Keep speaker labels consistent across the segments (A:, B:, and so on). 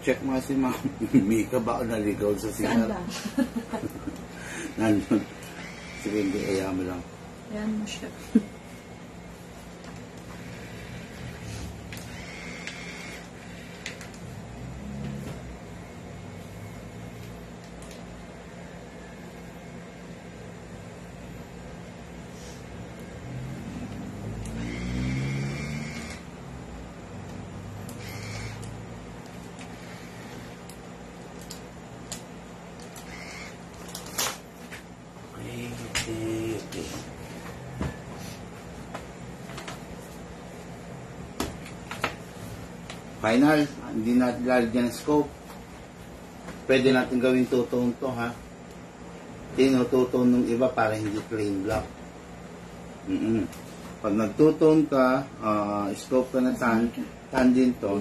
A: Check mo si Ma'am Mika, baka naligaw sa
B: Saan
A: sinar.
B: ba?
A: Nandun. Sige, hindi, ayaw mo lang.
B: Ayan mo siya.
A: Okay. Final, hindi natin lalagyan ng scope. Pwede natin gawin two-tone to, ha? Tinututone ng iba para hindi plain black. Pag nag-two-tone ka, scope ka na tan din to,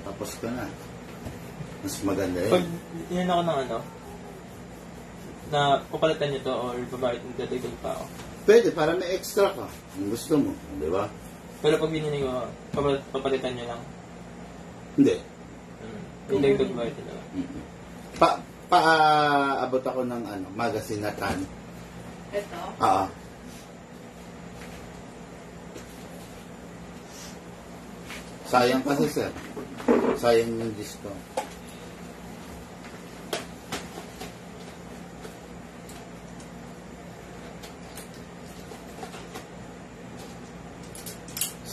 A: tapos ka na. Mas maganda yun.
C: Pag yan ako ng ano, na papalitan nyo to or babayad ng dadagdag pa ako.
A: Pwede, para may extra ka. Kung gusto mo, di ba?
C: Pero pag binili ko, papalitan nyo lang.
A: Hindi.
C: Dadagdag ba ito na?
A: Paabot ako ng magazine na tan.
B: Ito?
A: Oo. Sayang kasi, sir. Sayang yung discount.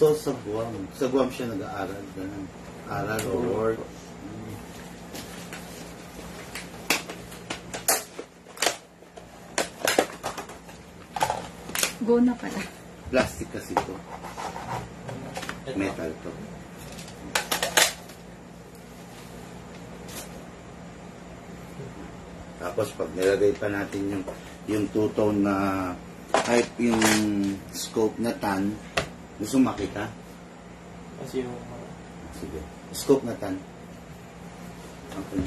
A: So, sa Guam siya nag-aaral. Ganun. Aral or work.
B: Go na pala.
A: Plastic kasi ito. Metal to. Tapos, pag nilagay pa natin yung two-tone na type yung scope na tan, gusto makita?
C: Kasi yung...
A: Sige. Scope na tan. Okay.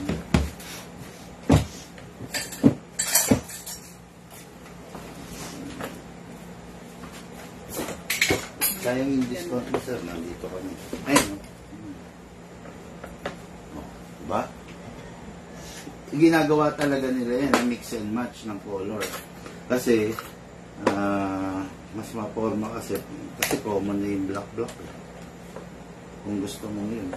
A: Sayang yung discount mo, sir. Nandito kami. Ayun, no? Diba? Ginagawa talaga nila yan, mix and match ng color. Kasi, mas maporma kasi common na yung black. Kung gusto mo yun.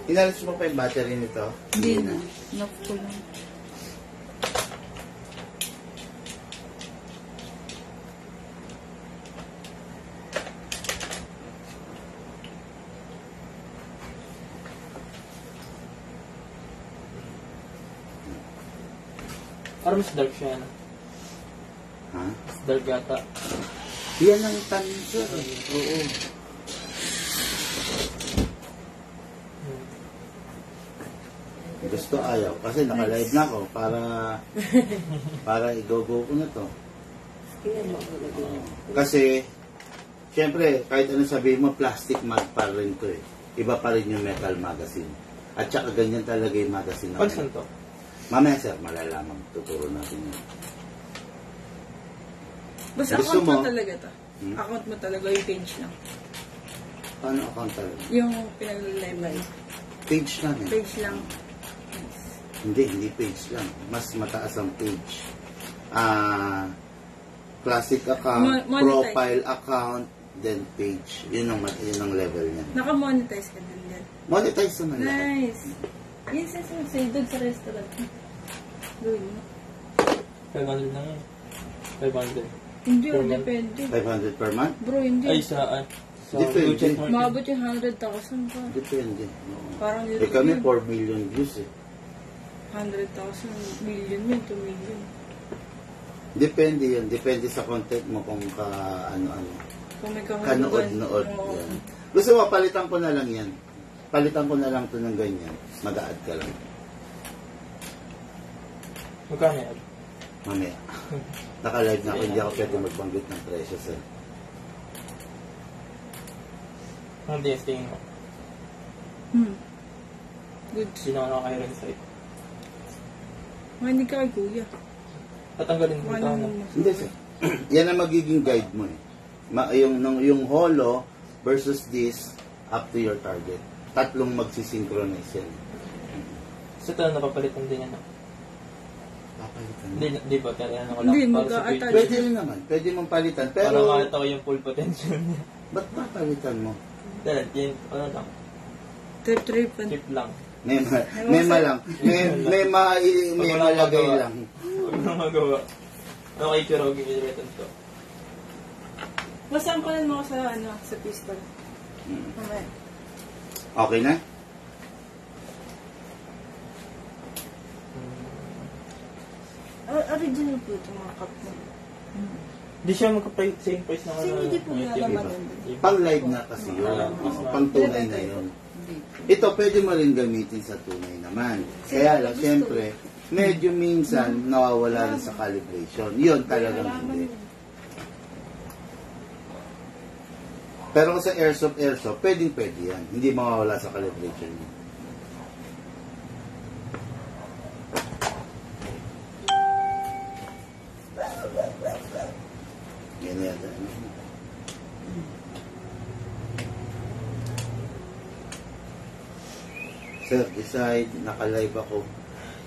A: Inalis mo pa yung battery nito?
B: Hindi na. Knock ko lang.
C: Parang mas dark siya, no?
A: Ha?
C: Mas dark yata.
A: Yan ang tan, sir. Oo. Gusto ayaw. Kasi naka-live na ako para i-go-go ko na to. Kasi, syempre, kahit ano sabihin mo, plastic mag pa rin to eh. Iba pa rin yung metal magazine. At saka ganyan talaga yung magazine.
C: Pag saan to?
A: Mamaya, sir, malalaman. Tuturo natin yun.
B: Basta
A: Gusto
B: account mo
A: mo?
B: talaga to. Account mo talaga yung page lang.
A: Paano account talaga?
B: Yung pinag-live.
A: Page lang eh.
B: Page lang.
A: Hindi page lang. Mas mataas ang page. Classic account, profile account, then page. Yun ang level niya.
B: Naka-monetize ka din yan.
A: Monetize naman lahat.
B: Nice. Yes, sa'yo doon sa restaurant. Gawin mo.
C: 500 lang yun. 500.
B: Hindi,
C: Per month?
B: depende.
A: 500 per month?
B: Bro, hindi.
C: Ay, sa
A: Depende.
C: Gucci Market.
B: Maabot yung 100,000 pa.
A: Depende. Oo.
B: Parang yun.
A: Kami 4 million views eh.
B: 100,000 million yun, 2 million.
A: Depende yun. Depende sa content mo kung ano-ano.
B: Kung may kahulugan.
A: Kanood-nood.
B: Oo.
A: Yan. Gusto mo, palitan ko na lang yan. Palitan ko na lang to ng ganyan. Mag-a-add ka lang.
C: Magkano yan?
A: Mamaya. Naka-live na ako. Hindi ako pwede magbanggit ng presyo, sir.
C: Ang DS tingin mo.
B: Good.
C: Hindi na ako nakakahirin sa'yo.
B: Hindi ka kay kuya.
C: Tatanggalin mo ito. Ano?
A: Hindi, sir. Yan ang magiging guide mo eh. Yung holo versus this up to your target. Tatlong magsisynchronize yan.
C: So ito, napapalitan din yan.
A: Papalitan mo.
C: Hindi ba? Kaya ano ko lang.
B: Hindi,
C: para sa
B: mag-a-attach.
C: page.
A: Pwede rin naman. Pwede mong palitan.
C: Para
A: Pero,
C: makita ko yung full potential niya.
A: ba't papalitan mo?
C: Dahil, yun, ano lang.
B: Trip.
C: Chip lang.
A: May lang. May malagay lang.
C: Huwag na magawa. Okay, pero huwag yung to.
B: Masampalan mo ko sa pistol. Mamaya.
A: Okay na?
B: Original po ito mga cup mo.
C: Hindi siya same price na
B: Same, hindi po nalaman
C: yun.
A: Pang live na kasi yun. Pang tunay na yun. Ito pwede mo rin gamitin sa tunay naman. Kaya lang, siyempre, medyo minsan nawawala rin sa calibration. Yun talagang hindi. Pero kung sa airsoft, pwede yan. Hindi mawawala sa calibration yun. Yan yata. Sir, decide, naka-live ako.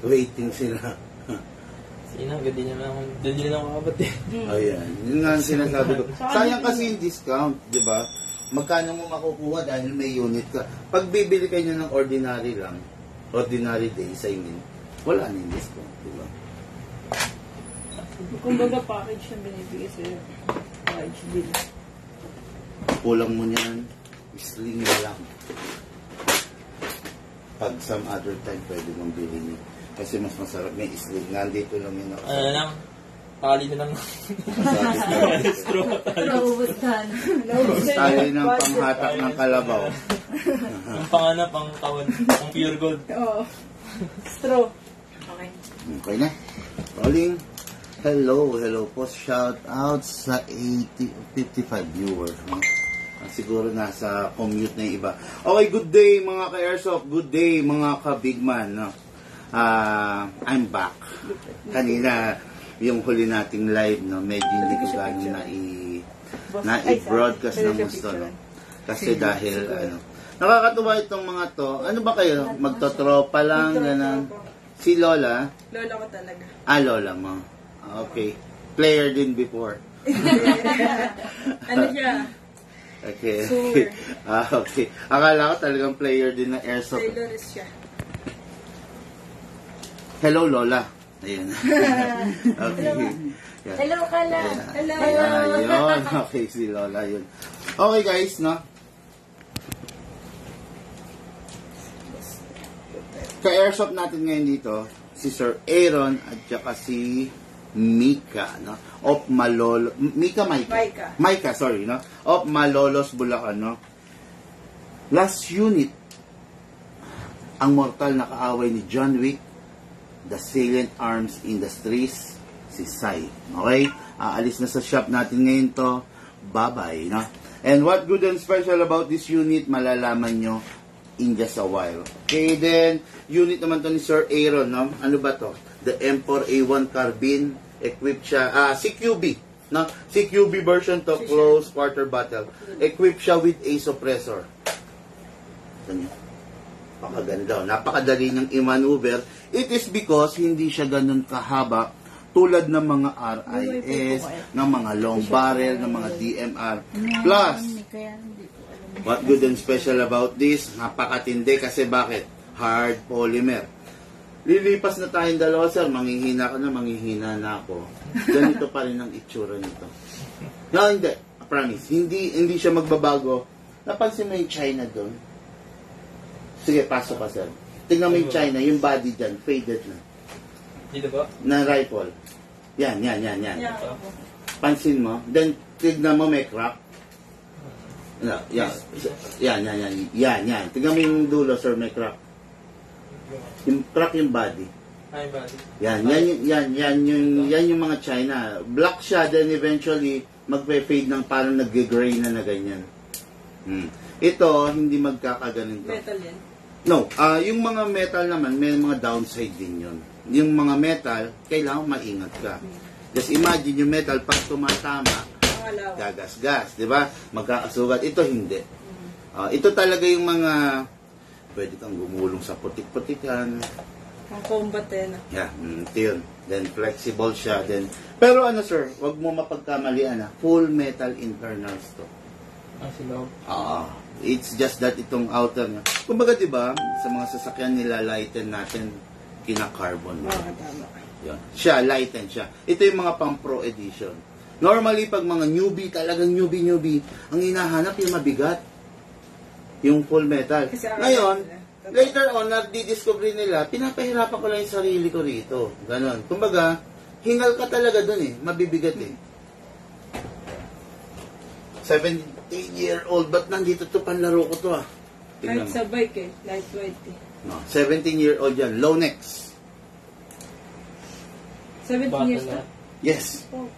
A: Waiting sila.
C: Sige na, ganda niya lang. Doon nyo lang makabot eh.
A: Ayan. Yun nga ang sinasabi ko. Sayang kasi yung discount, di ba? Magkano mo makukuha dahil may unit ka. Pag bibili kayo ng ordinary lang, ordinary days, I mean, wala na yung discount, di ba?
B: Kumbaga package na binibigay sa'yo. Package deal.
A: Kulang mo niyan, sling na lang. Pag some other time, pwede mong bilhin yun. Kasi mas masarap may sling. Nandito lang yun ako.
C: Ano lang? Tali na lang. Straw.
B: Naubos ka na.
A: Tayo ng panghatak ng kalabaw.
C: Ang pangana, pang kawan. Ang pure gold.
B: Oo. Straw. Okay.
A: Okay na. Rolling. Hello po. Shout out sa 55 viewers. No? Siguro nasa commute na yung iba. Okay, good day mga ka-airsoft. Good day mga ka-bigman. No? I'm back. Kanina, yung huli nating live, no, medyo hindi ko gano'n na-i-broadcast ng gusto. No? Kasi dahil, nakakatuwa itong mga to. Ano ba kayo? Magtotropa lang, gano'n. Si Lola?
B: Lola ko talaga.
A: Lola mo. Okay. Player din before.
B: Ano siya?
A: Okay.
B: Sure.
A: Okay. Akala ko talagang player din ng airsoft.
B: Taylorist siya.
A: Hello, Lola. Ayan. Okay. Yeah.
B: Hello, Kala. Hello.
A: Ayun. Okay, si Lola yun. Okay, guys, no? Ka-airsoft natin ngayon dito, si Sir Aaron at saka si Mika, no? Of Malolo, Mika, sorry, no? Of Malolos, Bulacan, no? Last unit, ang mortal na kaaway ni John Wick, the Salient Arms Industries, si Sai. Okay? Aalis na sa shop natin ngayon to. Bye-bye, no? And what good and special about this unit, malalaman nyo in just a while. Okay, then, unit naman to ni Sir Aaron, no? Ano ba to? The M4 A1 carbine. Equipped siya, CQB, no? CQB version to close quarter battle. Equipped siya with a suppressor. Ganyan. Napakaganda. Napakadali niyang i-maneuver. It is because hindi siya ganun kahaba tulad ng mga RIS, ng mga long barrel, ng mga DMR. Plus, what good and special about this? Napakatindi kasi bakit? Hard polymer. Lilipas na tayong dalawa, sir. Manghihina ka na, manghihina na ako. Ganito pa rin ang itsura nito. No, hindi. I promise. Hindi siya magbabago. Napansin mo yung China doon? Sige, pasok ka, sir. Tingnan mo yung China, yung body dyan, faded na.
C: Dito ba?
A: Na rifle. Yan.
B: Yeah.
A: Pansin mo. Then, tignan mo may crack. Yan. Tignan mo yung dulo, sir, may crack. Yung crack yung body.
C: Ay, body.
A: Yan yung mga China. Black siya, then eventually, magpe-fade ng parang nag-gray na ganyan. Ito, hindi magkakaganin to.
B: Metal yan.
A: No, yung mga metal naman, may mga downside din yun. Yung mga metal, kailangan maingat ka. Just imagine yung metal, pag tumatama, gagas-gas, di ba? Magkakasugat. Ito hindi. Ito talaga yung mga, pwede kang gumulong sa putik-putikan.
B: Ang combat eh.
A: Yeah, ito yun. Then flexible siya. Then, pero ano sir, wag mo mapagkamalian full metal internals to.
C: Sila.
A: It's just that itong outer niya. Kumbaga, di ba, sa mga sasakyan nila, lighten natin, kina-carbon.
B: Tama.
A: Yun. Siya, lighten siya. Ito yung mga pang-pro edition. Normally, pag mga newbie, talagang newbie, ang hinahanap yung mabigat. Yung full metal. Ngayon, later on, nadi-discover nila, pinapahirapan ko lang yung sarili ko rito. Ganon. Kumbaga, hingal ka talaga dun mabibigat 17-year-old, ba't nandito to, panlaro ko to
B: Kahit sa bike lightweight
A: No, 17-year-old yan, low necks.
B: 17 years to?
A: Yes.
B: Oh.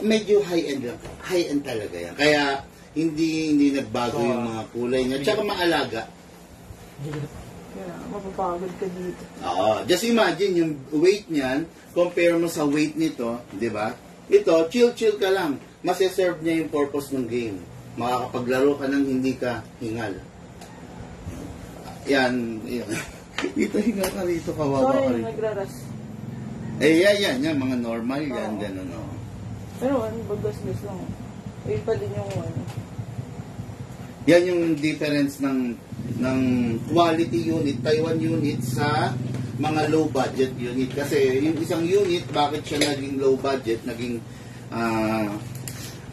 A: Medyo high-end lang. High-end talaga yan. Kaya, hindi nagbago yung mga kulay niya. Tsaka maalaga.
B: Kaya, mapapagod ka dito.
A: Just imagine, yung weight niyan, compare mo sa weight nito, di ba? Ito, chill ka lang. Masiserve niya yung purpose ng game. Makakapaglaro ka nang hindi ka hingal. Yan. Dito hingal ka rito, kawawa ka
B: Sorry,
A: rito.
B: nagraras.
A: Yan, mga normal yan, gano'n,
B: Pero bagas-gas lang. Ayun pa din yung
A: Yan yung difference ng quality unit, Taiwan unit sa mga low budget unit. Kasi yung isang unit, bakit siya naging low budget, naging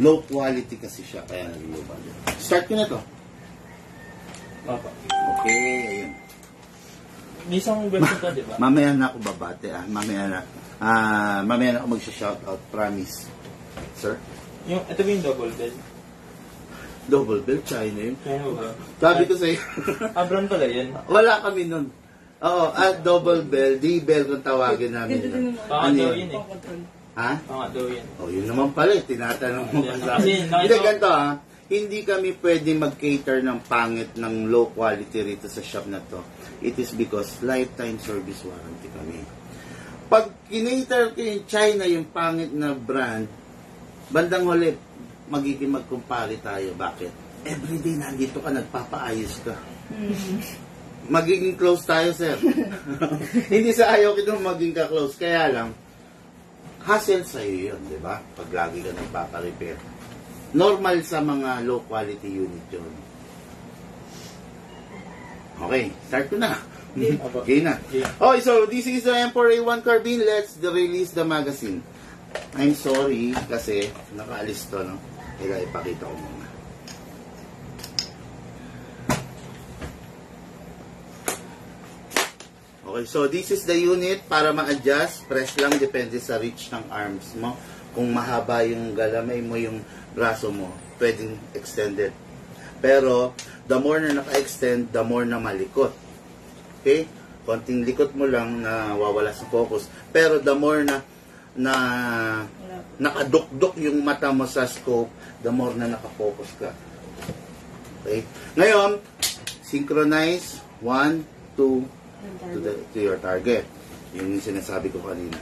A: low quality kasi siya, kaya naging low budget. Start ko na to. Okay, ayun.
C: May isang version to, di ba?
A: Mamaya na ako babate, mamaya na ako mag-shoutout, promise. Sir?
C: Ito ba yung double bed?
A: Double bell, China yun.
C: China ba?
A: Sabi ko sa'yo.
C: Brand pala yun.
A: Wala kami nun. Double bell, D-bell kung tawagin namin.
C: Baka daw yun
A: Ha?
C: Baka daw yun.
A: Yun naman pala, tinatanong mo pa sa
C: Kasi,
A: akin. Hindi, ganito hindi kami pwede mag-cater ng pangit ng low quality rito sa shop na to. It is because lifetime service warranty kami. Pag kinater ko yung China, yung pangit na brand, bandang huli, magiging mag-compare tayo. Bakit? Everyday nandito ka, nagpapaayos ka. Magiging close tayo, sir. Hindi sa ayaw kita maging ka-close. Kaya lang, hassle sa'yo yun, di ba? Pag lagi ka nagpapa-repair. Normal sa mga low quality unit yun. Okay, start ko na. Okay na. Okay, so this is the M4A1 carbine. Let's release the magazine. I'm sorry kasi nakaalis to, no? Kaya ipakita ko muna. Okay, so this is the unit. Para ma-adjust, press lang, depende sa reach ng arms mo. Kung mahaba yung galamay mo, yung braso mo, pwedeng extended. Pero, the more na naka-extend, the more na malikot. Okay? Konting likot mo lang na wawala sa focus. Pero, the more na nakadukdok yung mata mo sa scope, the more na nakafocus ka. Okay? Ngayon, synchronize 1, 2 to your target. Yun yung sinasabi ko kanina.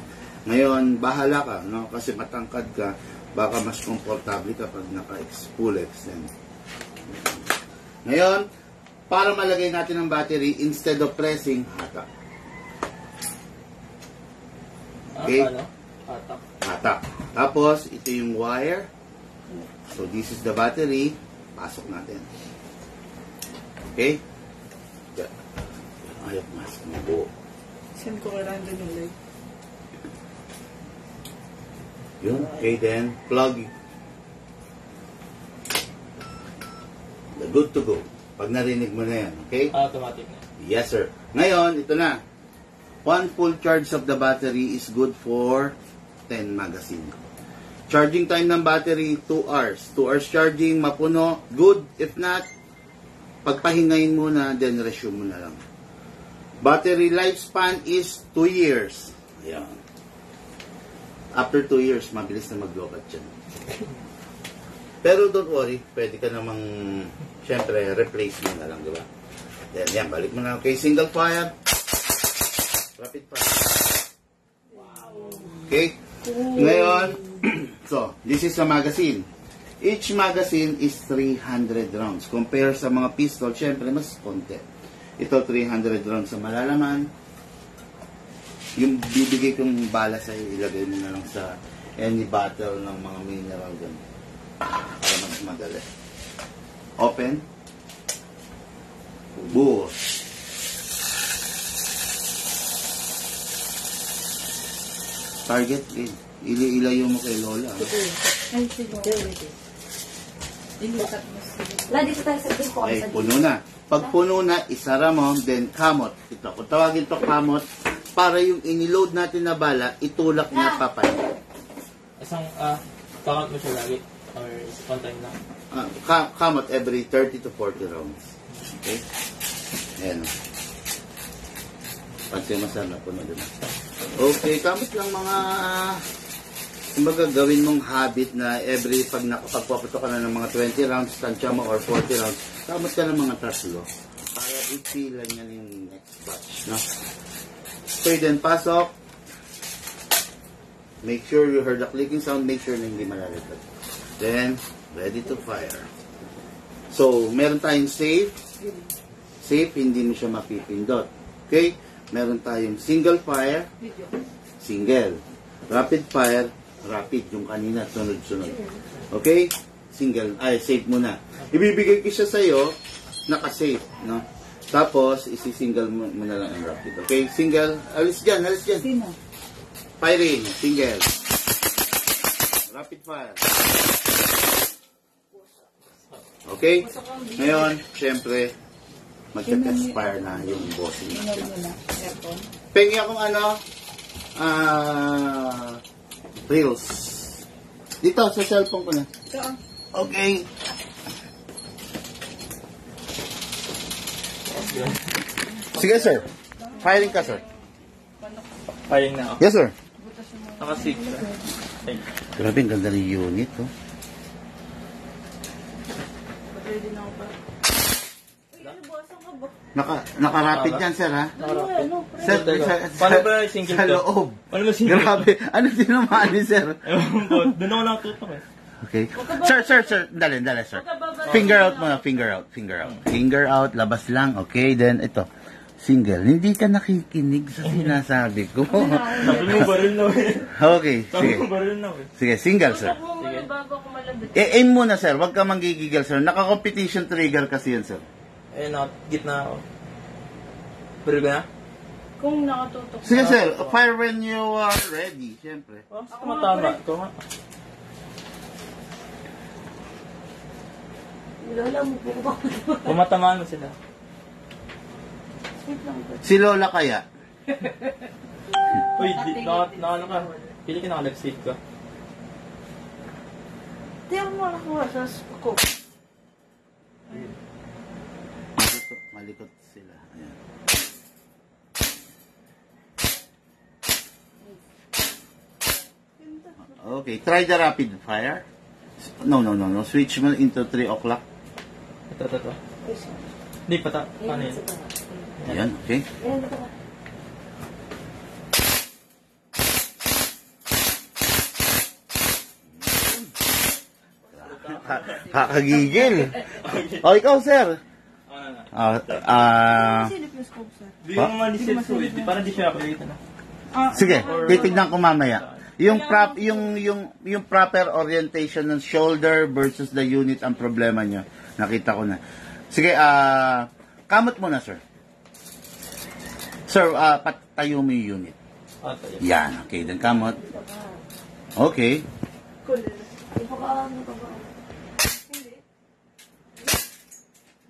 A: Ngayon, bahala ka, no? Kasi matangkad ka, baka mas komportable ka pag naka-full extend. Ngayon, para malagay natin ang battery, instead of pressing, hatak. Okay? Hatak. Tapos, ito yung wire. So, this is the battery. Pasok natin. Okay? Ayaw, mask mo buo.
B: Saan ko kailangan din yung light?
A: Yun. Okay, then, plug. Good to go. Pag narinig mo na yan, okay?
C: Automatic na.
A: Yes, sir. Ngayon, ito na. 1 full charge of the battery is good for 10 magazine. Charging time ng battery, 2 hours. 2 hours charging, mapuno, good. If not, pagpahingayin muna, then resume mo na lang. Battery lifespan is 2 years. Ayan. After 2 years, mabilis na mag-lobat yan. Pero don't worry, pwede ka namang, syempre, replace mo na lang, di ba? Yan, balik mo na. Okay, single fire. Rapid fire. Okay? Ngayon, so, this is a magazine. Each magazine is 300 rounds. Compare sa mga pistol, syempre, mas konti. Ito, 300 rounds sa malalaman. Yung bibigay kong bala sa'yo, ilagay mo na lang sa any bottle ng mga mineral dun. Para mas madali. Open. Buhos. Target, ilayo mo kay Lola.
B: Ay, siguro. Ilipat mo siguro.
D: La, dito tayo sa ko.
A: Okay, puno na. Pag puno na, isara mo, then kamot. Ito, kung tawagin to kamot, para yung iniload natin na bala, itulak niya papay.
C: Isang, count mo siya lagi? Or one time lang?
A: Kamot every 30 to 40 rounds. Okay? Ayan. Pansin mo sana, puno din. Okay, kamot lang mga... Kumbaga, gawin mong habit na every pag nakapagpaputo ka na ng mga 20 rounds, tansya mo, or 40 rounds, kamot ka ng mga tatlo para ipilan niya yung next batch, no? Okay, then pasok. Make sure you heard the clicking sound, make sure na hindi malalaglag. Then, ready to fire. So, meron tayong safe. Safe, hindi mo siya mapipindot. Okay? Meron tayong single fire. Single. Rapid fire. Rapid yung kanina, sunod-sunod. Okay? Single, safe muna. Ibibigay ko siya sa'yo, naka-safe, no? Tapos, isi-single mo na lang ang rapid. Okay? Single, alis dyan.
B: Sino?
A: Firing, single. Rapid fire. Okay? Ngayon, syempre, mag-expire na yung bossing natin. Pengi akong reels. Dito, sa cellphone ko na. Okay. Sige, sir. Firing ka, sir.
C: Firing na ako.
A: Yes, sir.
C: Naka-6 siya. Thank you.
A: Grabe, ang ganda ng unit, oh.
B: Ready na ako ba?
A: Naka-rapid yan, sir, ha? Sir,
C: Paano ba yung single
A: sa
C: to?
A: loob.
C: Paano ba single?
A: Grabe. Ano tinumali, sir?
C: Ewan ko. Doon ako nakatutok eh.
A: Okay. Sir. Dali, sir. Finger out muna, finger out. Finger out, labas lang. Okay, then ito. Single. Hindi ka nakikinig sa sinasabi ko.
C: Sabi mo baril na eh.
A: Okay,
C: Sabi
A: sige.
C: mo baril na eh.
A: Sige, single, sir.
C: Sige.
B: Bago ako malambit.
A: Aim muna, sir. Huwag ka manggigigil, sir. Naka-competition trigger kasi yan, sir.
C: Eh, gitna ako. Baril ka na?
B: Kung nakatutok.
A: Sige, sir. Fire when you are ready, siyempre.
C: Oh, tumatama. Ito nga.
D: Lola mo po ba?
C: Tumatamaan mo sila.
A: Si Lola kaya?
C: Uy, ano ka? Pili ka naka-left seat ka.
D: Di ako makakuha sa scope.
A: Malikot sila. Ayan. Okay, try the rapid fire. No. Switch mo into 3 o'clock.
C: Ito. Hindi, paano yun?
A: Ayan, okay.
D: Ayan, dito ka.
A: Kakagigil. O, ikaw, sir.
B: Silip yung scope, sir.
C: Hindi mo manisit ko eh. Parang di siya ako na.
A: Sige, titignan ko mamaya. Yung proper orientation ng shoulder versus the unit ang problema nyo. Nakita ko na. Sige, kamot muna, sir. Sir, patayo mo yung unit. Yan, okay. Then kamot. Okay.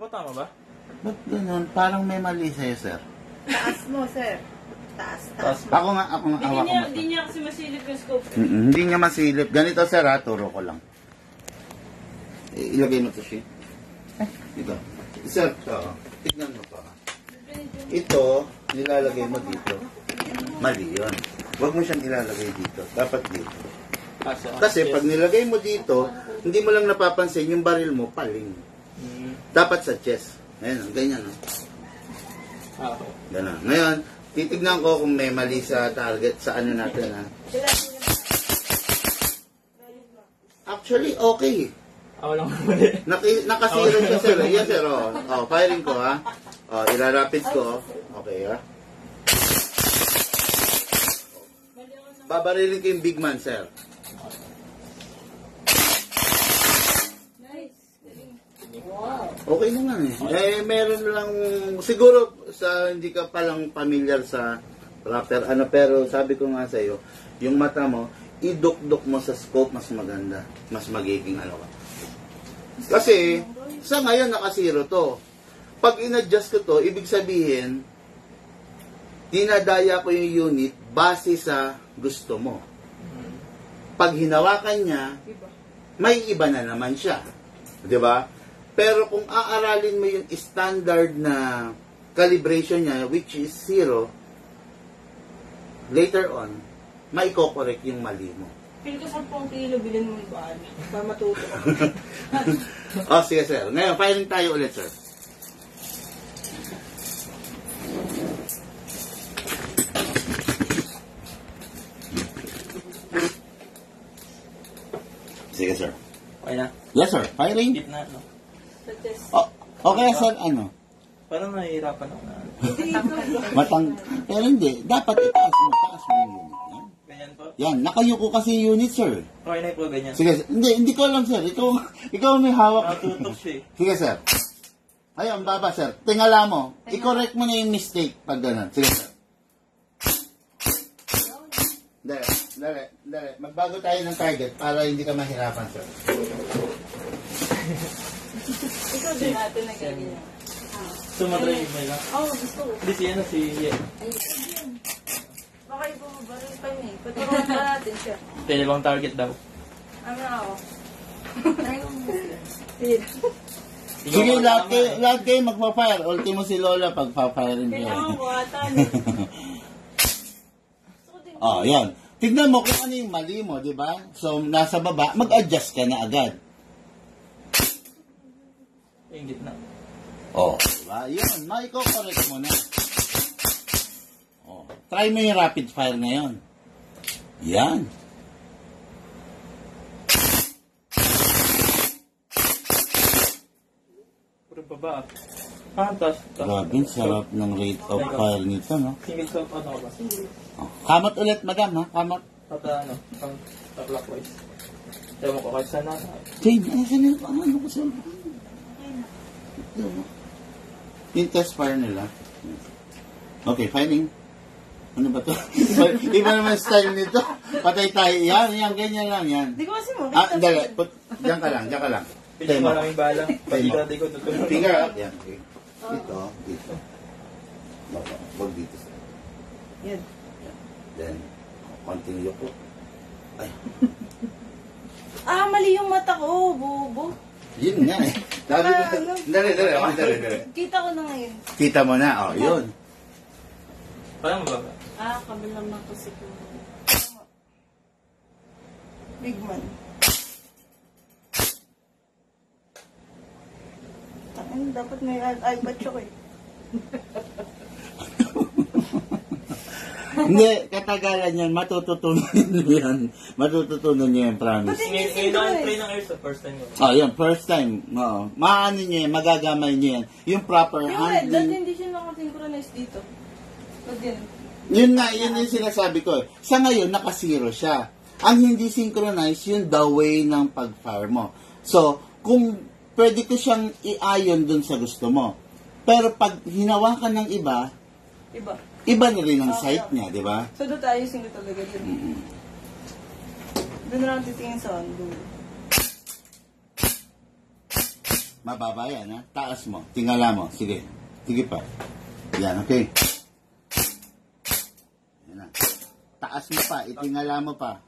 C: Tama ba?
A: Ba't ganun? Parang may mali sa'yo, sir.
B: Taas mo, sir.
C: Taas.
A: Ako nga, hawak ko.
B: Hindi niya kasi masilip yung scope.
A: Hindi niya masilip. Ganito, sir, ha? Turo ko lang. Ilagay mo to siya. Ito. Sir, ito. Tignan mo pa. Ito, nilalagay mo dito. Mali yun. Huwag mo siyang ilalagay dito. Dapat dito. Kasi pag nilagay mo dito, hindi mo lang napapansin yung baril mo, paling. Dapat sa chest. Ayan, ganyan. No? Ganun. Ngayon, titignan ko kung may mali sa target sa ano natin. Ha? Actually, okay.
C: Ako lang mali.
A: Nakasiro siya, sir. Yes, sir. Firing ko, ha. Irarapid ko. Okay, ha. Babarilin ko yung big man, sir. Okay naman meron lang, siguro sa hindi ka palang familiar sa proper, pero sabi ko nga sa iyo, yung mata mo, idukdok mo sa scope, mas maganda. Mas magiging ka. Kasi, sa ngayon nakasiro to. Pag in-adjust ko to, ibig sabihin, dinadaya ko yung unit base sa gusto mo. Pag hinawakan niya, may iba na naman siya. Di ba? Pero kung aaralin mo yung standard na calibration niya, which is 0, later on, maiko-correct yung mali mo.
B: Feel ko 10 kilo, bilhin mo yung baan. Para matuto.
A: Sige, sir. Ngayon, firing tayo ulit, sir. Sige, sir.
C: Okay na.
A: Yes, sir. Firing.
C: Keep na, no?
A: Okay, sir. Ano?
C: Parang nahihirapan ako na.
A: Pero hindi. Dapat itaas mo yung unit.
C: Ganyan po?
A: Yan. Nakayuko kasi yung unit, sir.
C: Okay na po, ganyan.
A: Sige, hindi ko alam, sir. Ikaw may hawak.
C: Natutok siya eh.
A: Sige, sir. Ayun, baba, sir. Tingala mo. I-correct mo na yung mistake pag gano'n. Sige, sir. Dali. Magbago tayo ng target para hindi ka mahirapan, sir.
B: Ikaw din natin na ganyan.
C: Sumatry yung may lang.
B: Gusto ko.
C: Hindi siya si Ian.
B: Baka iba mo baril pa niya eh. Paturuan pa natin siya.
C: Pwede bang target daw?
B: Ano ako? Try mo mo.
A: Sige, lahat kayo magpa-fire. Ultimo si Lola pag-fire-firing kayo.
B: Kailangan ko ata.
A: Yan. Tignan mo kung ano yung mali mo, di ba? So, nasa baba, mag-adjust ka na agad.
C: Yung gitna.
A: Diba? Yun, maiko-correct mo na. Try mo yung rapid fire ngayon. Yan.
C: Puro baba. Tas.
A: Grabe, sarap ng rate of fire nito, no?
C: Single shot, ano ba?
A: Kamat ulit, madam, ha? Kamat.
C: Clockwise. Ewan ko kahit sana.
A: Jane, saan yung ano ko sa'yo? Yung test fire nila. Okay, firing. Ano ba to? Iba naman style nito. Patay tayo. Yan, ganyan lang, yan.
B: Hindi ko kasi mo.
A: Dali. Diyan ka lang.
C: Pili maraming bala. Pagkikati ko tutulog.
A: Finger up. Yan, okay. Dito. Huwag dito.
B: Yan.
A: Then, continue ko. Ay.
B: Mali yung mata ko, bobo.
A: Yun nga eh. Dali.
B: Kita ko na ngayon.
A: Kita mo na, yun.
C: Parang mababa.
B: Kabilang na kasi ko. Big man. Dapat may iPad siya ko eh.
A: Hindi, katagalan yan, matututunan niyo yan. Matututunan niyo yan, promise.
C: Ngayon lang try ng airsoft, first time ko.
A: Yan, first time. Maano niyo yan, magagamay niyo yan. Yung proper
B: Yung red dot,
A: handling.
B: hindi siya nakasynchronize dito. Ba't yan?
A: Yun nga, yun yung sinasabi ko. Sa ngayon, nakasiro siya. Ang hindi synchronize, yun the way ng pag-fire mo. So, kung pwede ko siyang i-ayon dun sa gusto mo. Pero pag hinawakan ng iba na rin ang sight niya, di ba?
B: So, doon tayo single talaga dun. Doon na lang titingin sa undo.
A: Mababa yan, ha? Taas mo. Tingala mo. Sige. Sige pa. Yan, okay. Taas mo pa, itingala mo pa.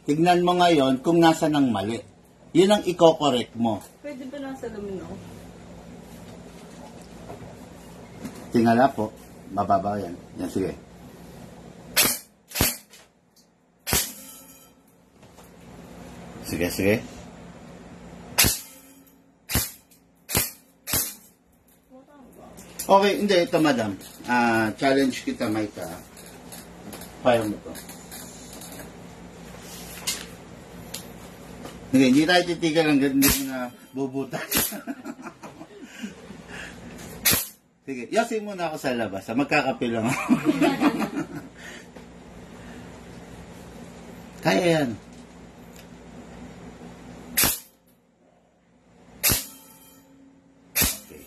A: Tignan mo ngayon kung nasa ng mali. Yun ang i-correct mo.
B: Pwede ba nasa lamin ako?
A: Tingala po. Mababa yan. Yan, sige. Sige, sige. Okay, hindi. Ito, madam. Challenge kita, Maika. Kaya mo to. Hindi tayo titigil hanggang hindi mo na bubutas. Sige, yasin muna ako sa labas. Magkakape lang ako. Kaya yan. Okay.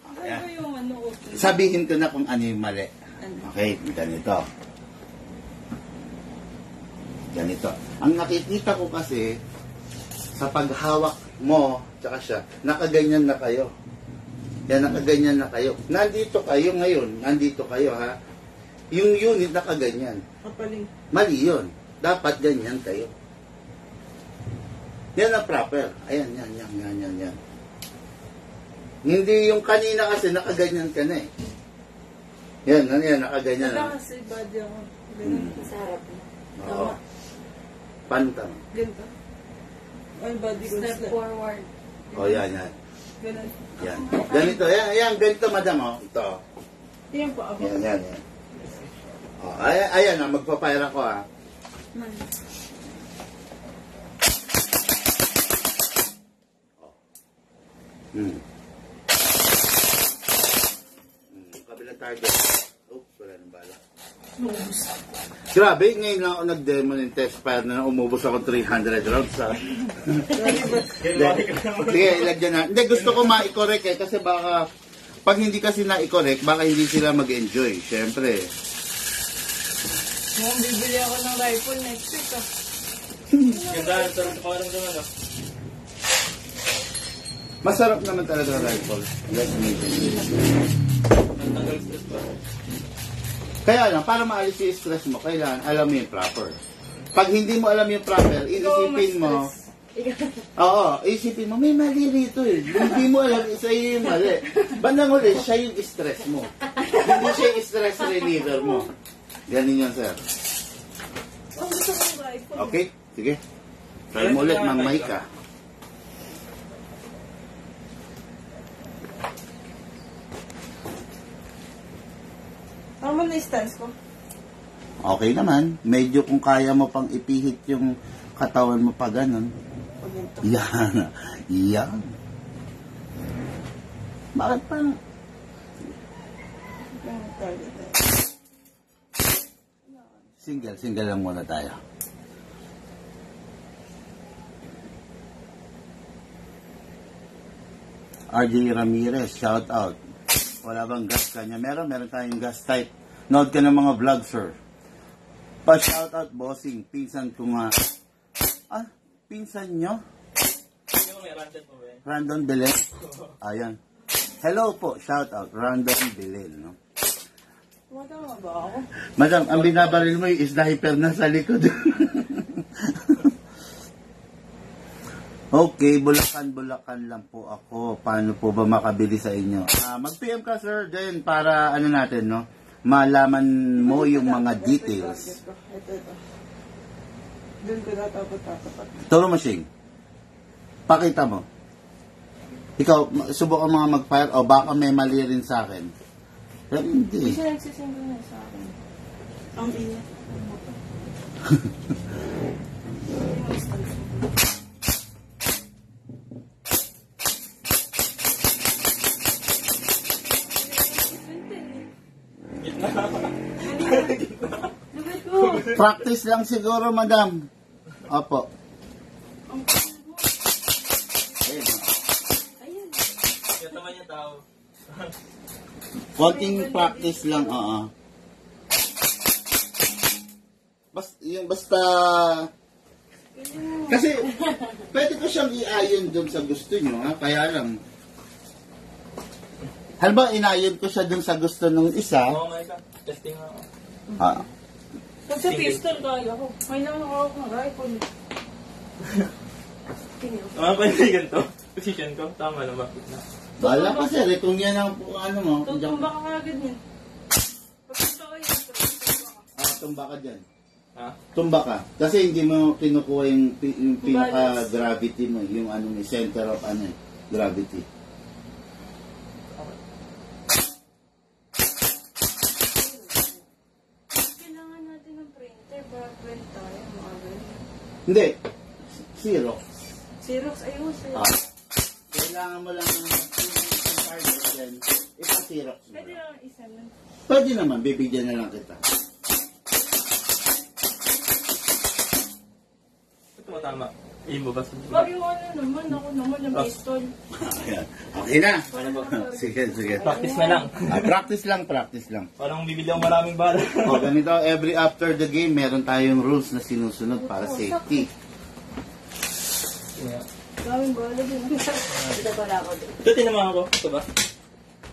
B: Ano ba yung ano? Okay.
A: Sabihin ko na kung ano yung mali. Okay, ganito. Ganito. Ang nakikita ko kasi, sa paghawak mo, tsaka siya, nakaganyan na kayo. Yan, nakaganyan na kayo. Nandito kayo ngayon. Nandito kayo, ha? Yung unit nakaganyan.
B: Kapaling.
A: Mali yun. Dapat ganyan kayo. Yan ang proper. Ayan, yan. Hindi yung kanina kasi nakaganyan ka na eh. Yan, nakaganyan na.
B: Wala kasi body ako. Ganun.
D: Sa harap mo.
A: Oo. Pantang.
B: Ganito. Ay, body ko.
D: Step forward.
A: O, yan.
B: Ganun.
A: Yan. Ganito, yan, ganito, madam, oh. Ito.
B: Tingnan po ako.
A: Yan. O, ayan, magpapire ako, ha.
B: Man.
A: Kabilang target. Oops, wala nang bala. Grabe, ngayon lang ako nag-demo ng test fire na umubos ako 300 rounds, ha. Sige, ilagyan na. Hindi, gusto ko ma-correct eh, kasi baka, pag hindi kasi na-correct, baka hindi sila mag-enjoy, syempre.
B: Mukhang bibili ako ng rifle next week, ah.
C: Ganda, sarap sa parang naman, no?
A: Masarap naman talaga ang rifle. Let's make it.
C: Tanggal stress ba?
A: Kaya lang, para maalis yung stress mo, kailangan alam mo yung proper. Pag hindi mo alam yung proper, iisipin mo, oo, isipin mo, may mali rito eh. Hindi mo alam, isa yung mali. Bandang ulit, siya yung stress mo. Hindi siya yung stress reliever mo. Ganun yun, sir.
B: Oh, gusto ko ng rifle.
A: Okay? Sige. Try mo ulit, Mang Maika.
B: Tama na yung stance ko.
A: Okay naman. Medyo kung kaya mo pang ipihit yung katawan mo pa ganun. Yan. Yan. Bakit parang... Single lang muna tayo. RJ Ramirez, shout out. Wala bang gas kanya? Meron tayong gas type. Nood ka ng mga vlog, sir. Pa-shout out, bossing. Pinsan ko nga. Pinsan nyo?
C: Hindi ko may random po, eh.
A: Random Belen. Ayan. Hello po, shout out. Random Belen, no?
B: Tama ba ako?
A: Madam, ang binabaril mo yung sniper na sa likod. Okay, Bulacan lang po ako. Paano po ba makabili sa inyo? Mag-PM ka, sir, din para ano natin, no? Malaman mo yung mga details.
B: Ito. Doon ko tatapat.
A: Turo mo, Shing. Pakita mo. Ikaw, subukan mga mag-fire o baka may mali rin sa akin. Pero hindi.
B: Siya nagsisinggo na sa akin. Ang init.
A: Practice lang siguro, madam. Opo. Ayun.
C: Yung naman yung tao.
A: Konting practice lang, oo. Basta... Kasi, pwede ko siyang i-ayon dun sa gusto nyo, ha? Kaya lang. Halimbawa, inayon ko siya dun sa gusto nung isa.
C: Oo, may ka. Testing ako.
B: Pag sa pistol, kaya ko. May lang ako ng rifle.
C: Mga kaibigan to. Position ko. Tama na, bakit na.
A: Bala pa sir, kung yan ang ano mo.
B: Tutumba ka agad yan. Pagpunta ko yun,
A: Tumba ka dyan.
C: Ha?
A: Tumba ka. Kasi hindi mo kinukuha yung pinaka-gravity mo, yung ano, may center of ano, gravity.
B: kailangan natin ng printer para print tayo, mga ganyan.
A: Hindi. Xerox.
B: Xerox, ayun, Xerox.
A: Kailangan mo lang ng isang card dyan. Ipa-Xerox mo
B: Pwede
A: lang.
B: lang isa nun.
A: Pwede naman, bibigyan na lang kita.
C: Ito tama. Aim mo ba sa
B: Wag yung ano naman, ako naman yung pistol.
A: Ayan. Okay na. Sige, sige.
C: Practice na lang.
A: Practice lang.
C: Parang bibili ako maraming bala.
A: O, ganito, every after the game, meron tayong rules na sinusunod para safety.
C: Yeah.
B: Daming bala din.
D: Ito pala ako din.
C: Ito tinamaan ko. Ito ba?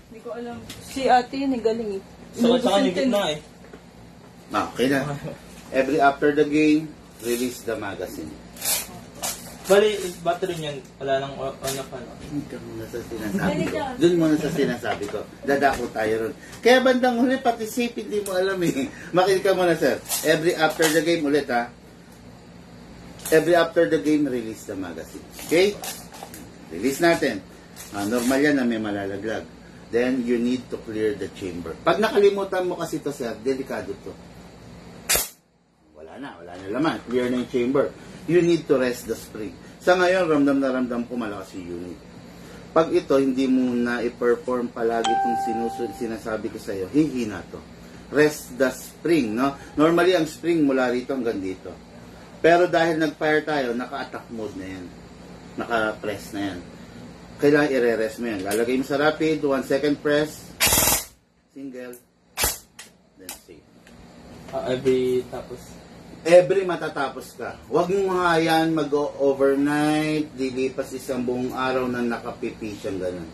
B: Hindi ko alam. Si ate yun, galing eh.
C: Sa kanya gitna eh.
A: Okay na. Every after the game, release the magazine.
C: Bali, battery niyan, wala nang on off ano.
A: Doon ka muna sa sinasabi ko. Doon muna sa sinasabi ko. Dadako tayo ron. Kaya bandang huli, pati safe, hindi mo alam eh. Makinig ka muna, sir. Every after the game ulit, ha? Every after the game, release the magazine. Okay? Release natin. Normal yan na may malalaglag. Then, you need to clear the chamber. Pag nakalimutan mo kasi to, sir, delikado to. Wala na laman. Clear na yung chamber. You need to rest the spring. Sa ngayon, ramdam na ramdam ko malakas yung unit. Pag ito, hindi mo na i-perform palagi itong sinasabi ko sa'yo, hihina to. Rest the spring, no? Normally, ang spring mula rito hanggang dito. Pero dahil nag-fire tayo, naka-attack mode na yan. Naka-press na yan. Kailangan i-re-rest mo yan. Lalagay mo sa rapid, 1 second press, single, then save. Every matatapos ka. Huwag mong hayaan mag-overnight, dilipas isang buong araw na nakapipi siyang ganun.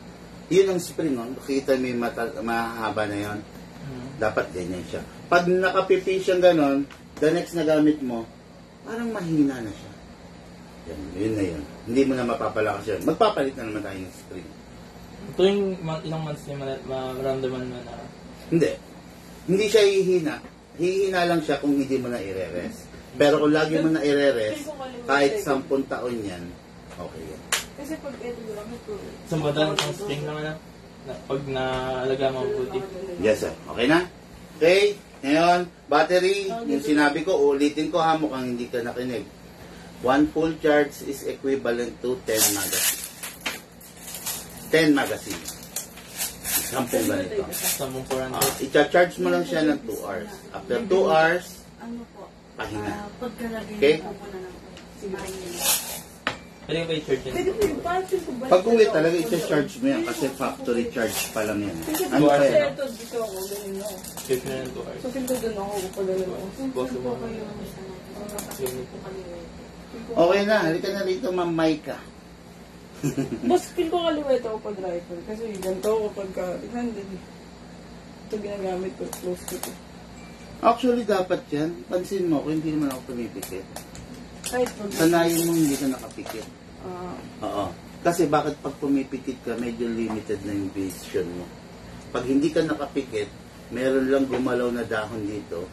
A: Yun ang spring, oh. Nakita mo yung mahaba na yun. Dapat ganyan siya. Pag nakapipi siyang ganun, the next na gamit mo, parang mahina na siya. Yun na yun. Hindi mo na mapapalakas yun. Magpapalit na naman tayo ng spring.
C: Ito yung ilang months niya maramdaman mo na...
A: Hindi. Hindi siya hihina. Hihina lang siya kung hindi mo na i-re-rest. Pero kung lagi mo na i-re-rest, kahit 10 taon yan, okay yan.
B: Kasi pag ito lang ito.
C: Sumbadan ang spring naman na pag naalaga mo mabuti.
A: Yes, sir. Okay na? Okay. Ngayon, battery, yung sinabi ko, ulitin ko ha, mukhang hindi ka nakinig. 1 full charge is equivalent to 10 magazine. 10 magazine. 10 ganito.
C: 10,400.
A: I-charge mo lang siya ng 2 hours. After 2 hours,
D: Ano po?
A: pahinga.
D: Pagkalagay
A: Okay?
D: po po na ng simahin.
C: Pwede ko i-charge
B: Pwede
C: yun.
B: po yung pansin ko ba?
A: Pag uwi talaga, i-charge mo yan kasi factory charge pa lang yan. Ano pa
B: Kasi
A: yan?
B: ito, dito ako, ganun ako.
C: Charge na ng 2 hours.
B: So, feel ko dun ako, pag ganun ako.
C: Boss mo.
A: Okay na, halika na rito, Ma'am Maika.
B: Boss, feel ko kaliwet ako pag rifle. Kasi ganito ako pagka handed. Ito ginagamit ko, close to ito.
A: Actually, dapat yan. Pansin mo, kung hindi naman ako pumipikit.
B: Kahit pag...
A: Sanayin mo hindi ka nakapikit.
B: Ah,
A: Oo. Kasi bakit pag pumipikit ka, medyo limited na yung vision mo. Pag hindi ka nakapikit, meron lang gumalaw na dahon dito.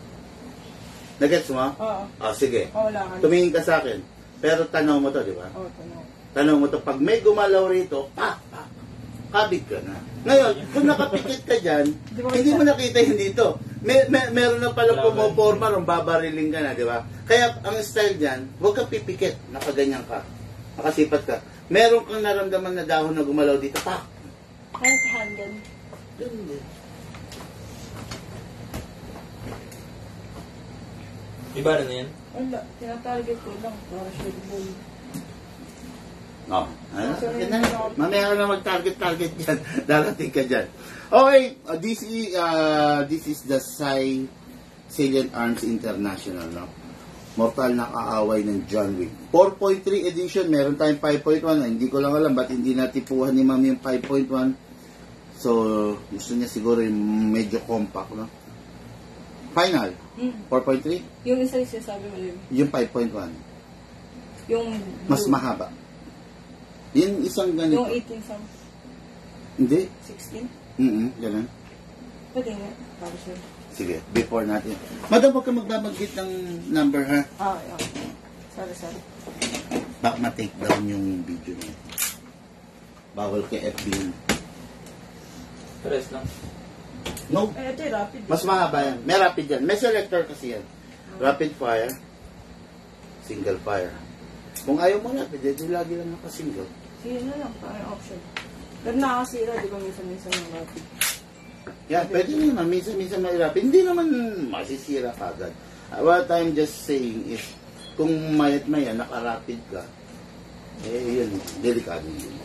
A: Nagets mo?
B: oo.
A: Sige.
B: Wala ka.
A: Tumingin ka sa akin. Pero tanaw mo to, di ba?
B: Oo, tanong.
A: Tanaw mo to, pag may gumalaw rito, kabig ka na. Ngayon, kung nakapikit ka dyan, hindi mo nakita yung dito. Meron na pala pumoporma ron, babariling ka na, di ba? Kaya ang style dyan, huwag kang pipikit, nakaganyan ka, nakasipat ka. Meron kang naramdaman na dahon na gumalaw dito,
B: Kaya sa handgun.
C: Iba na yan.
B: Wala, tinatarget ko lang. Para shield ball.
A: Oh, mamaya ka na mag-target dyan. Darating ka dyan. Okay, this is the Salient Arms International, no? Mortal na kaaway ng John Wick. 4.3 edition, meron tayong 5.1. Hindi ko lang alam ba't hindi natipuhan ni Mami yung 5.1. So, gusto niya siguro yung medyo compact, no? Final. 4.3.
B: Yung isa yung sinasabi mo yun.
A: Yung 5.1.
B: Yung
A: Mas mahaba. Yung isang ganito.
B: Yung 18 some.
A: Hindi.
B: 16?
A: Ganun.
B: Pwede nga. Para sure.
A: Sige, before natin. Madam, huwag ka magbabanggit ng number, ha?
B: Okay. Sorry.
A: Baka ma-take down yung video niya. Bawal kay FB yun.
C: Pares lang.
A: No,
B: Ito yung rapid.
A: mas mahaba yan. May rapid yan. May selector kasi yan. Rapid fire, single fire. Kung ayaw mo rapid, di lagi lang naka-single.
B: Sige na lang, parang option. Pero nakakasira, di ba minsan-minsan yung rapid.
A: Yan, pwede naman. Minsan may rapid. Hindi naman masisira kagad. What I'm just saying is, kung mayat maya, naka-rapid ka, yun, delikado yun.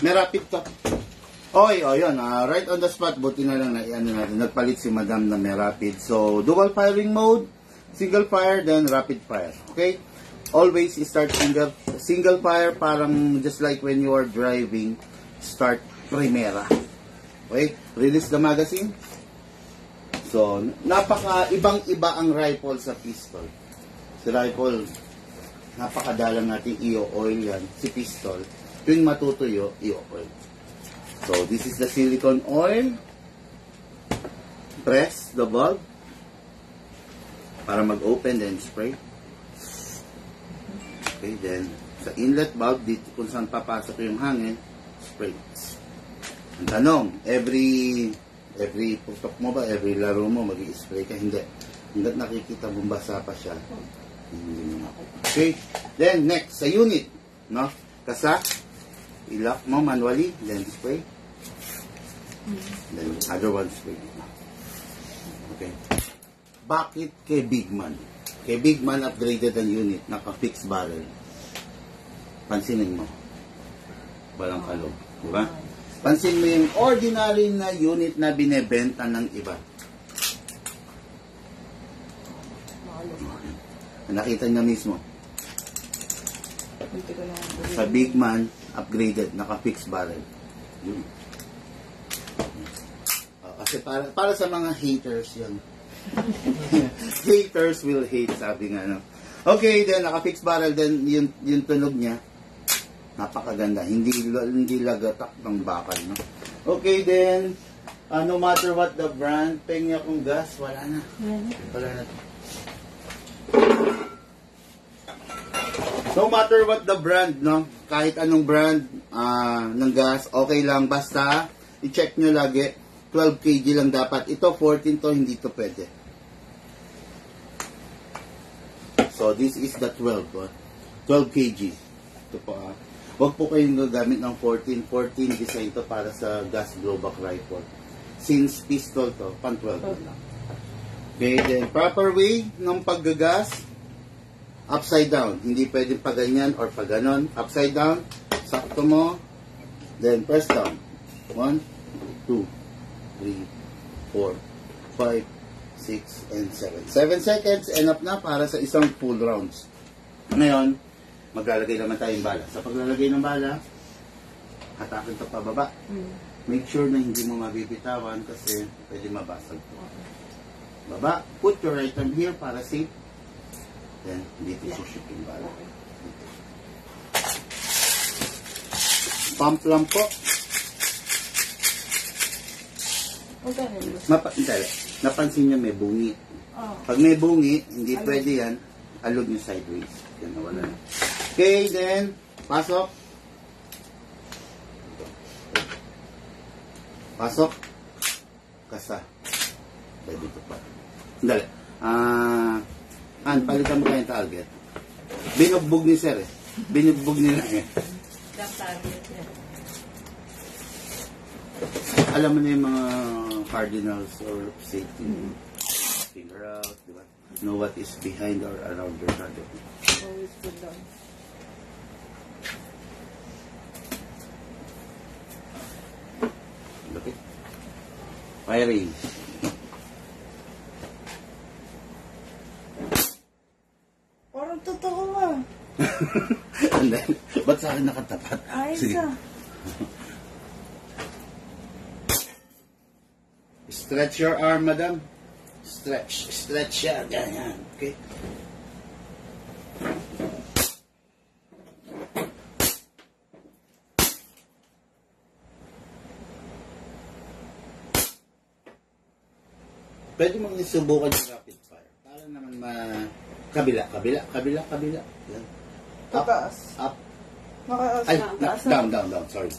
A: May rapid to. Yun. Right on the spot, buti na lang na natin. Nagpalit si Madam na may rapid. So, dual firing mode, single fire, then rapid fire. Okay? Always start single fire, parang just like when you are driving, start primera. Okay? Release the magazine. So, ibang-iba ang rifle sa pistol. Si rifle, napakadalang natin i-oil yan. Si pistol, tuwing matutuyo, i-oil. So, this is the silicone oil. Press the bulb para mag-open, then spray. Okay, then sa inlet valve, dito kung saan papasok yung hangin, spray. Ang tanong, every putok mo ba, every laro mo, mag-i-spray ka? Hindi. Hanggat nakikita bumbasa pa siya. Hindi mo. Okay, then next, sa unit, no? Kasa, i-lock mo manually, then spray. Then other one spray. Okay. Bakit kay Bigman? Kay Bigman upgraded ang unit, naka-fixed barrel. Pansinin mo. Walang kalog. Diba? Pansin mo yung ordinary na unit na binebenta ng iba. Nakita niya mismo. Sa Bigman, upgraded, naka-fixed barrel. Yun. Kasi para sa mga haters yun. Haters will hate, sabi nga. No? Okay, then naka-fixed barrel, then yung tunog niya, napakaganda. Hindi lagatak ng bakal. No? Okay, then, no matter what the brand, pengya kong gas, wala na. Wala na. No matter what the brand, no? Kahit anong brand ng gas, okay lang. Basta, i-check nyo lagi. 12 kg lang dapat. Ito, 14 to, hindi to pwede. So, this is the 12. 12 kg. Ito po. Huwag po kayong gagamit ng 14. 14 design to para sa gas blowback rifle. Since pistol to, pan 12 lang. Okay, then proper way ng paggagas, upside down. Hindi pwedeng pa ganyan or pa ganon. Upside down, sakto mo, then press down. 1, 2, 3, 4, 5, 6, and 7. 7 seconds, enough na para sa isang full rounds. Ngayon, maglalagay naman tayong bala. Sa paglalagay ng bala, hatakin ito pababa. Make sure na hindi mo mabibitawan kasi pwede mabasag ito. Baba, put your right hand here para safe. Then, dito shoot yung bala. Pump lang po. Napansin nyo may bungi. Pag may bungi, hindi pwede yan. Alog nyo sideways. Yan, nawala na. Okay, then, pasok. Pasok. Kasa. Pwede ito pa. Dali. Palitan mo kayong target. Binugbog ni sir eh. Binugbog nila eh. Alam mo na yung mga cardinals or safety. Finger out, diba? Know what is behind or around your target.
B: Always put down.
A: Okay. Firing.
B: Parang totoo ah.
A: And then, ba't sa akin nakatapat?
B: Ayos
A: Sige.
B: ah.
A: Stretch your arm, madam. Stretch siya. Ganyan. Okay? Pwede mong isubukan yung rapid fire. Para naman kabila. Yan.
B: Pataas.
A: Up.
B: Makaas.
A: Ay, down. Sorry.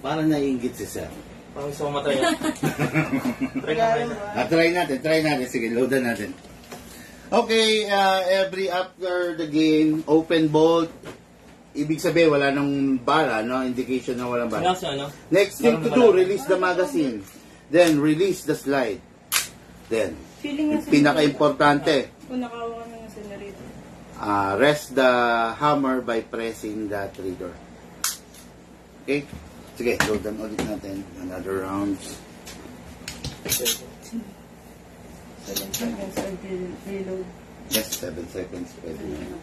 A: Parang naiingit si Sir.
C: Parang gusto ko matry yan.
A: Try natin. Sige, loadan natin. Okay, every after the game, open bolt. Ibig sabihin, wala nang bala, no? Indication na walang bala.
C: Ano?
A: Next thing to do, release the magazine. Then, release the slide. Then,
B: Feeling nga
A: pinaka-importante,
B: kung nakawa kami ng generator.
A: rest the hammer by pressing the trigger. Okay? Sige, loadan ulit natin. Another round.
B: 7 seconds until reload.
A: Yes, 7 seconds. Pwede na.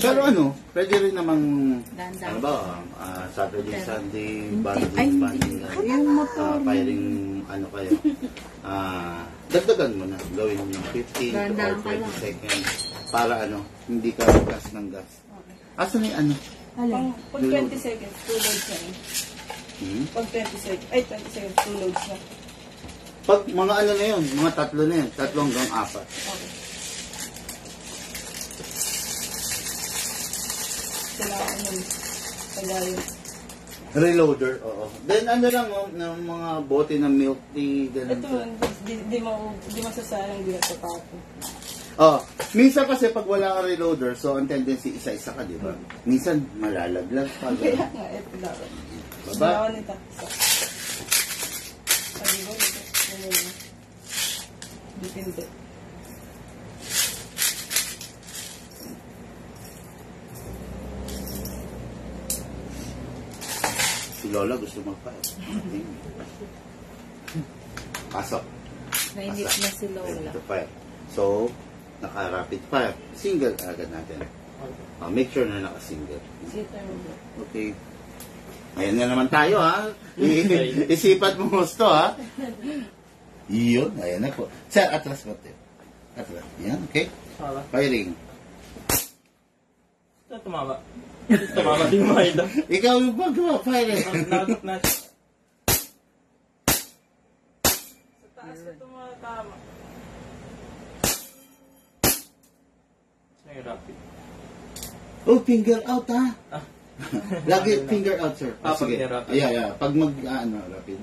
A: Pero ano, pwede rin namang, ano ba, Saturday, Sunday, banding,
B: Yung motor.
A: firing, ano kayo. Dagdagan mo na. Gawin mo 15 or 20 seconds para ano, hindi ka gas ng gas. Asan yung ano?
B: Pag 20 seconds, 2 loads na rin. Pag 20 seconds, 20 seconds, 2 loads na.
A: Pag mga ano na yun, mga 3 na yun, 3 hanggang 4.
B: Okay. Kailangan nun. Tagayin.
A: Reloader, oo. Then ano lang, ng mga bote ng milk tea, ganun.
B: Ito, di masasayang, di natatapo.
A: Minsan kasi pag wala ka reloader, so ang tendency isa-isa ka, di ba? Minsan malalaglag pa.
B: Kaya nga, ito dapat.
A: Baba.
B: Kailangan nito. Sabi ko, dito. Depende.
A: Si Lola gusto mag-fire. Pasok.
D: Nainip na si Lola.
A: Ready to fire. So, naka-rapid fire. Single agad natin. Make sure na naka-single. Okay. Ayan na naman tayo, ha? Isipat mo gusto, ha? Iyon, ayan na po. Sir, atras mo, te. Atras. Yan, okay. Firing.
C: Ito tumama. Tumama din mo ito.
A: Ikaw yung magawa, firing.
C: Nakatok na siya.
B: Sa taas na tumatama.
C: Ay, rapid.
A: Oh, finger out, ha? Lagi finger out, sir.
C: Pag
A: Sige.
C: rapid.
A: Yeah. Pag rapid.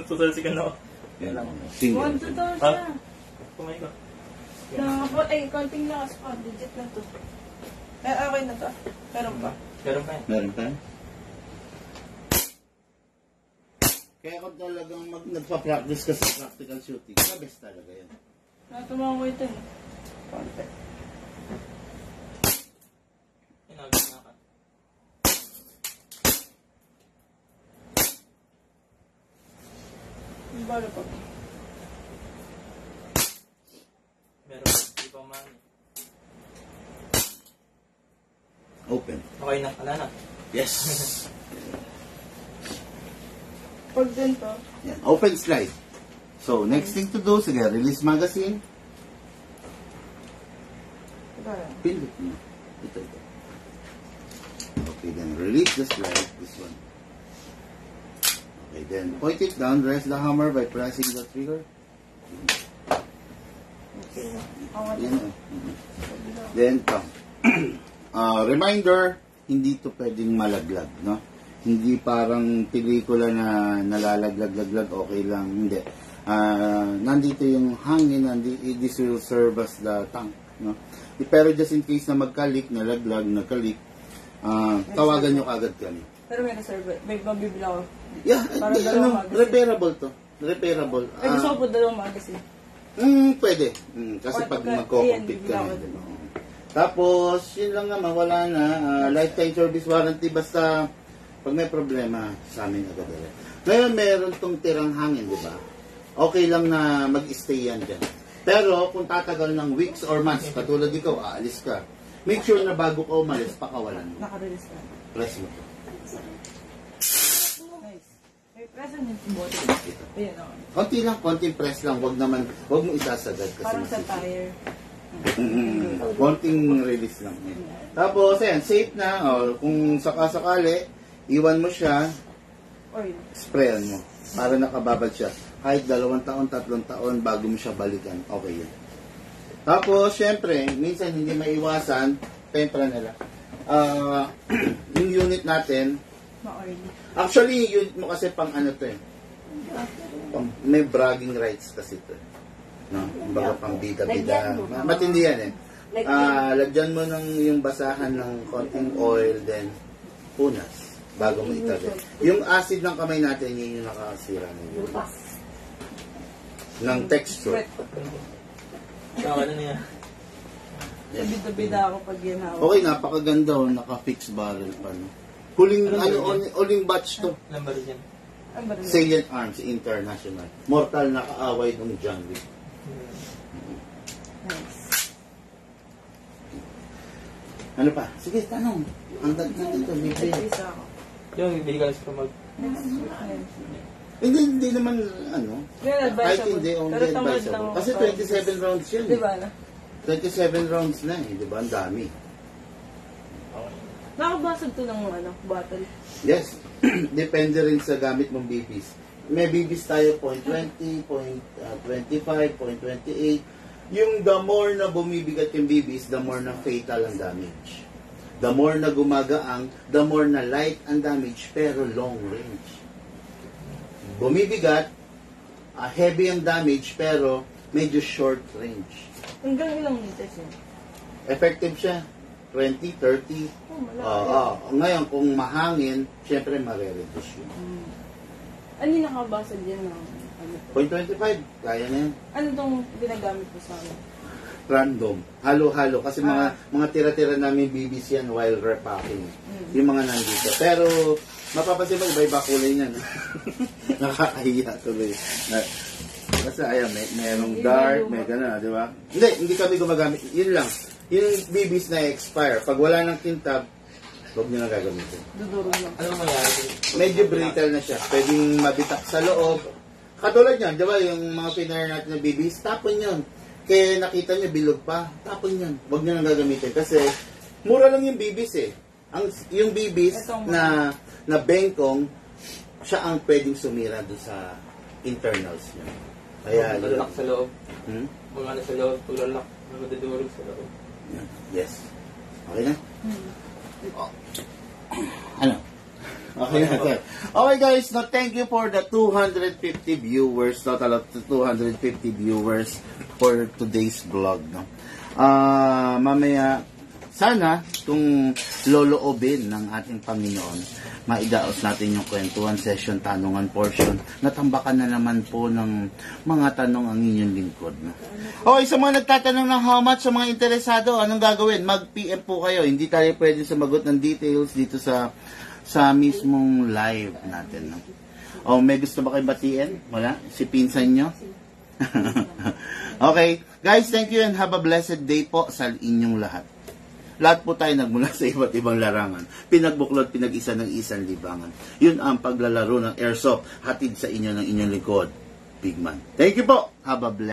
C: Tutal si Kano.
A: Yan. Single.
B: 1, 2 daw siya.
C: Kumay ko.
B: Konting lakas pa. Digit na to. Okay na to. Meron pa.
C: Meron pa yan.
A: Meron pa? Kaya kung talagang nagpa-practice ka sa practical shooting, the best talaga yan.
B: Natumawa ko ito. Konti.
C: Inagad na ka.
B: Yung bala pa.
C: Meron pa. Di pa man.
A: Open.
C: Okay na. Wala na.
A: Yes.
B: Pag din to.
A: Yan. Open slide. So, next thing to do, sige, release magazine. Pindot mo. Ito. Okay, then release the slide. This one. Okay, then point it down. Rest the hammer by pressing the trigger.
B: Okay.
A: Yan. Then, reminder, hindi to pwedeng malaglag, no? Hindi parang pelikula na nalalaglag-laglag, okay lang. Hindi. Nandito yung hangin, this will serve as the tank, no? Pero just in case na magkalik, nalaglag, nagkalik, tawagan nyo kagad kami.
B: Pero may reserve. May mabibila ko.
A: Yeah,
B: Para dalawang magazine.
A: repairable to. Repairable.
B: Ay, gusto ko po dalawang magazine.
A: Pwede. Kasi
B: Or
A: pag
B: pagka-
A: magko-compete
B: ayan,
A: ka
B: bigla ko
A: na.
B: din.
A: Tapos, yun lang naman, wala na. Lifetime service warranty, basta Pag may problema, sa amin agad ulit. Ngayon, meron tong tirang hangin, di ba? Okay lang na mag-stay yan dyan. Pero, kung tatagal ng weeks or months, katulad ikaw, aalis ka. Make sure na bago ka umalis, pakawalan mo.
B: Naka-release ka.
A: Press mo.
B: Nice. May present yung bottle. Ayan ako.
A: Konti lang, konting press lang. Wag mo isasagad. Kasi
B: Parang sa
A: masisig.
B: tire.
A: Konting release lang. Tapos, ayan, safe na. O, kung sakasakali, iwan mo siya,
B: Oil.
A: sprayan mo. Para nakababad siya. Kahit 2 taon, 3 taon, bago mo siya balikan. Okay yun. Tapos, syempre, minsan hindi maiwasan, tempera nila. Yung unit natin,
B: Ma-oil.
A: actually, yung unit mo kasi pang ano to eh. May bragging rights kasi to. No? Kumbaga pang bida-bida. Matindi yan eh. Lagyan mo ng yung basahan ng konting oil, then punas bago mo itabi. Yung acid ng kamay natin, yun yung nakasira ng texture.
C: Ano na yan?
B: Bida-bida ako pag ginawa.
A: Okay, napakaganda oh, naka-fix barrel pa. No? Huling batch to.
C: Lambar yan.
B: Ang ba rin?
A: Salient Arms International. Mortal na kaaway ng John Wick.
B: Nice.
A: Ano pa? Sige, tanong. Ang dagdag dito, may
B: Nag-release ako.
C: Yung bibili ka sa mag...
A: Hindi naman, ano,
B: Yun,
A: kahit
B: advisable.
A: hindi, only
B: Pero tamad lang
A: advisable.
B: ako.
A: Kasi 27 rounds yun.
B: Di ba na?
A: 27 rounds na eh, di ba? Ang dami.
B: Nakabasag to ng bottle.
A: Yes. Depende rin sa gamit mong BBs. May BBs tayo, 0.20, 0.25, 0.28. Yung the more na bumibigat yung BBs, the more na fatal ang damage. The more na gumagaang, the more na light ang damage, pero long range. Bumibigat, heavy ang damage, pero medyo short range.
B: Hanggang ilang liters yun?
A: Effective siya. 20, 30.
B: Oh, malaki.
A: Ngayon, kung mahangin, syempre mare-reduce yun.
B: Ano yung nakabasag yan ng ano?
A: 0.25, kaya na yan.
B: Ano tong ginagamit mo sa amin?
A: Random. Halo-halo. Kasi mga tira-tira namin BBs yan while repacking. Yung mga nandito. Pero, mapapansin mo, iba-iba kulay niyan. Nakakahiya tuloy. Kasi ayan, merong dark, may gano'n, di ba? Hindi kami gumagamit. Yun lang. Yung BBs na expire, pag wala ng kintab, huwag nyo na gagamitin.
B: Dudurog lang.
C: Ano mangyari?
A: Medyo brittle na siya. Pwedeng mabitak sa loob. Katulad yan, di ba? Yung mga pinare natin na BBs, tapon yun. Kaya nakita nyo, bilog pa. Tapon yun. Huwag nyo na gagamitin. Kasi, mura lang yung BBs eh. Yung BBs na bengkong, siya ang pwedeng sumira doon sa internals niya. Kaya,
C: Malalak sa loob.
A: Hmm?
C: Mga sa loob, tulalak. Madudurog sa loob.
A: Yes. Okay na? Ano? Okay na, sir. Okay guys, now thank you for the 250 viewers, total of 250 viewers for today's vlog. No? Mamaya, sana kung loloobin ng ating Panginoon, maidaos natin yung kwentuhan session, tanungan portion. Natambakan na naman po ng mga tanong ang inyong lingkod. No? Okay, sa mga nagtatanong ng how much, sa mga interesado, anong gagawin? Mag-PM po kayo. Hindi tayo pwede sumagot ng details dito sa mismong live natin. No? O, may gusto ba kayo batiin? Wala? Si pinsan nyo? Okay. Guys, thank you and have a blessed day po sa inyong lahat. Lahat po tayo nagmula sa iba't ibang larangan. Pinagbuklod, pinag-isa ng isang libangan. Yun ang paglalaro ng airsoft. Hatid sa inyo ng inyong likod. Bigman. Thank you po. Have a blessed